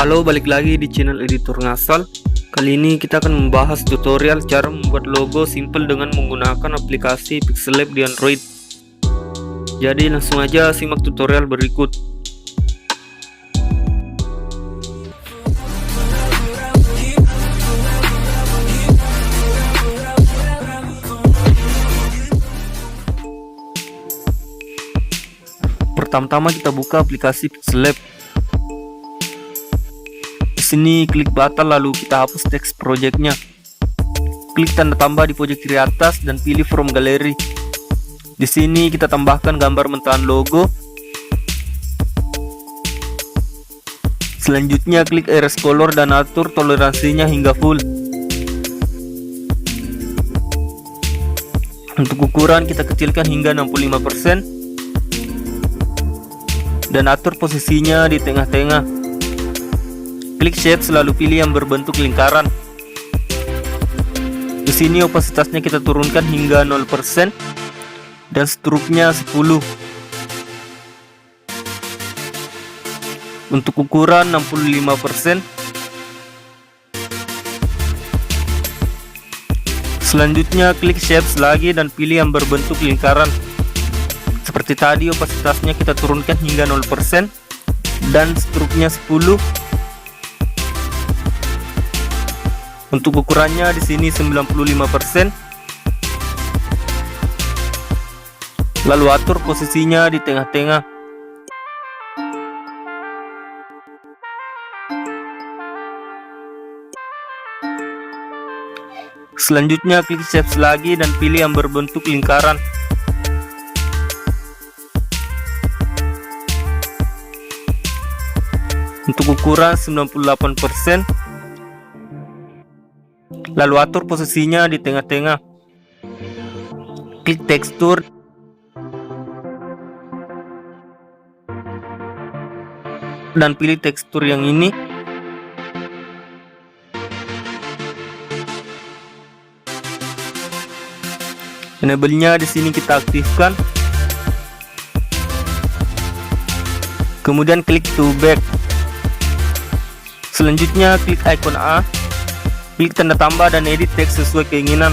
Halo, balik lagi di channel editor ngasal. Kali ini kita akan membahas tutorial cara membuat logo simple dengan menggunakan aplikasi Pixellab di Android. Jadi langsung aja simak tutorial berikut. Pertama-tama kita buka aplikasi Pixellab. Di sini klik batal lalu kita hapus teks projectnya. Klik tanda tambah di pojok kiri atas dan pilih from gallery. Di sini kita tambahkan gambar mentahan logo. Selanjutnya klik erase color dan atur toleransinya hingga full. Untuk ukuran kita kecilkan hingga 65% dan atur posisinya di tengah-tengah. Klik shape selalu pilih yang berbentuk lingkaran. Di sini opasitasnya kita turunkan hingga 0% dan struknya 10. Untuk ukuran 65%. Selanjutnya klik shapes lagi dan pilih yang berbentuk lingkaran. Seperti tadi opasitasnya kita turunkan hingga 0% dan struknya 10. Untuk ukurannya di sini 95%. Lalu atur posisinya di tengah-tengah. Selanjutnya klik shapes lagi dan pilih yang berbentuk lingkaran. Untuk ukuran 98%. Lalu atur posisinya di tengah-tengah. Klik tekstur dan pilih tekstur yang ini. Enable-nya di sini kita aktifkan. Kemudian klik to back. Selanjutnya klik icon A. Klik tanda tambah dan edit teks sesuai keinginan.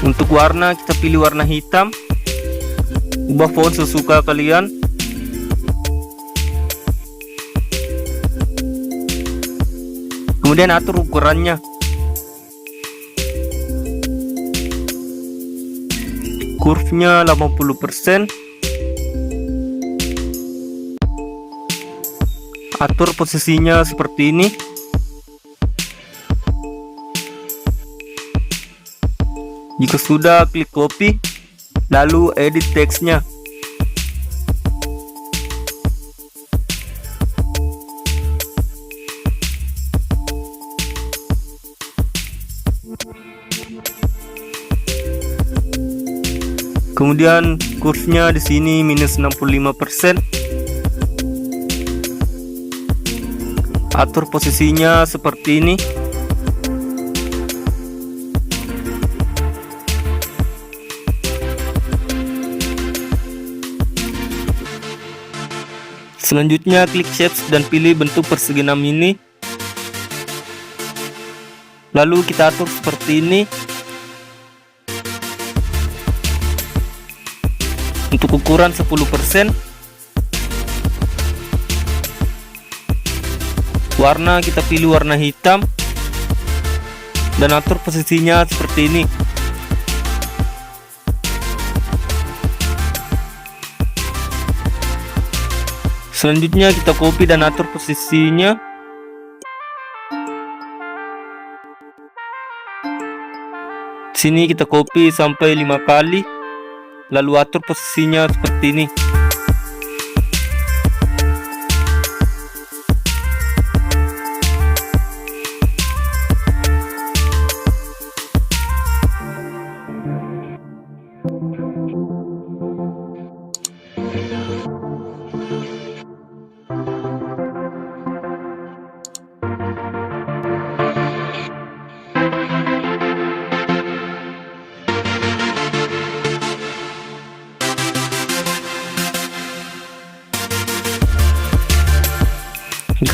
Untuk warna kita pilih warna hitam. Ubah font sesuka kalian. Kemudian atur ukurannya. Curve-nya 80%. Atur posisinya seperti ini. Jika sudah, klik copy, lalu edit teksnya. Kemudian kursinya di sini minus 65%. Atur posisinya seperti ini. Selanjutnya klik shapes dan pilih bentuk persegi 6 ini. Lalu kita atur seperti ini. Untuk ukuran 10%. Warna kita pilih warna hitam dan atur posisinya seperti ini. Selanjutnya kita copy dan atur posisinya. Sini kita copy sampai 5 kali. Lalu atur posisinya seperti ini.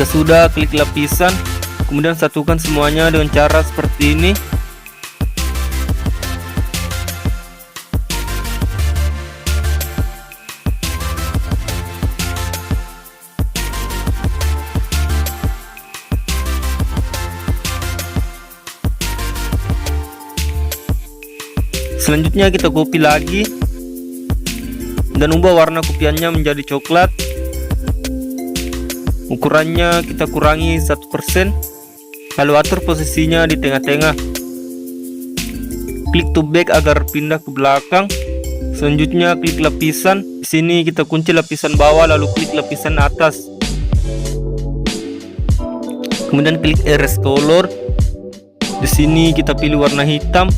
Jika sudah, klik lapisan, kemudian satukan semuanya dengan cara seperti ini. Selanjutnya kita copy lagi dan ubah warna kopiannya menjadi coklat. Ukurannya kita kurangi 1%, lalu atur posisinya di tengah-tengah. Klik to back agar pindah ke belakang. Selanjutnya klik lapisan. Di sini kita kunci lapisan bawah lalu klik lapisan atas. Kemudian klik erase color. Di sini kita pilih warna hitam.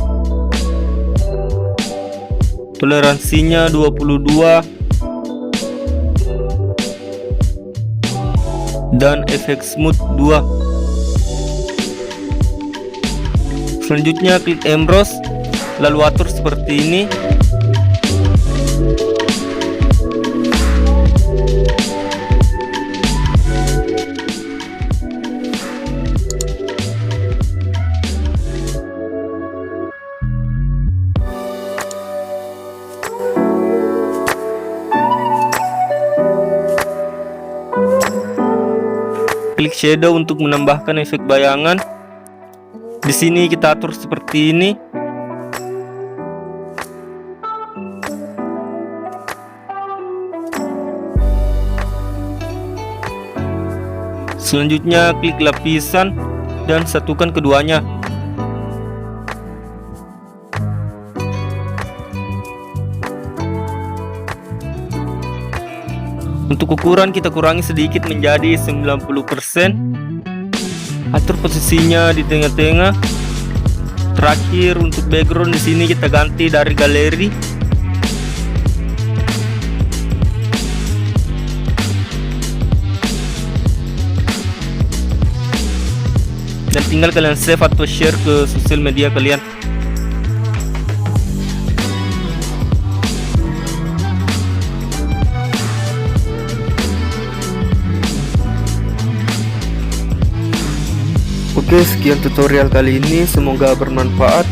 Toleransinya 22 dan efek smooth 2. Selanjutnya klik emboss lalu atur seperti ini. Klik shadow untuk menambahkan efek bayangan. Di sini kita atur seperti ini. Selanjutnya klik lapisan dan satukan keduanya. Untuk ukuran kita kurangi sedikit menjadi 90%. Atur posisinya di tengah-tengah. Terakhir untuk background di sini kita ganti dari galeri. Dan tinggal kalian save atau share ke sosial media kalian. Oke, sekian tutorial kali ini, semoga bermanfaat.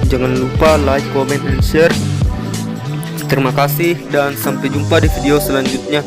Jangan lupa like, comment, dan share. Terima kasih dan sampai jumpa di video selanjutnya.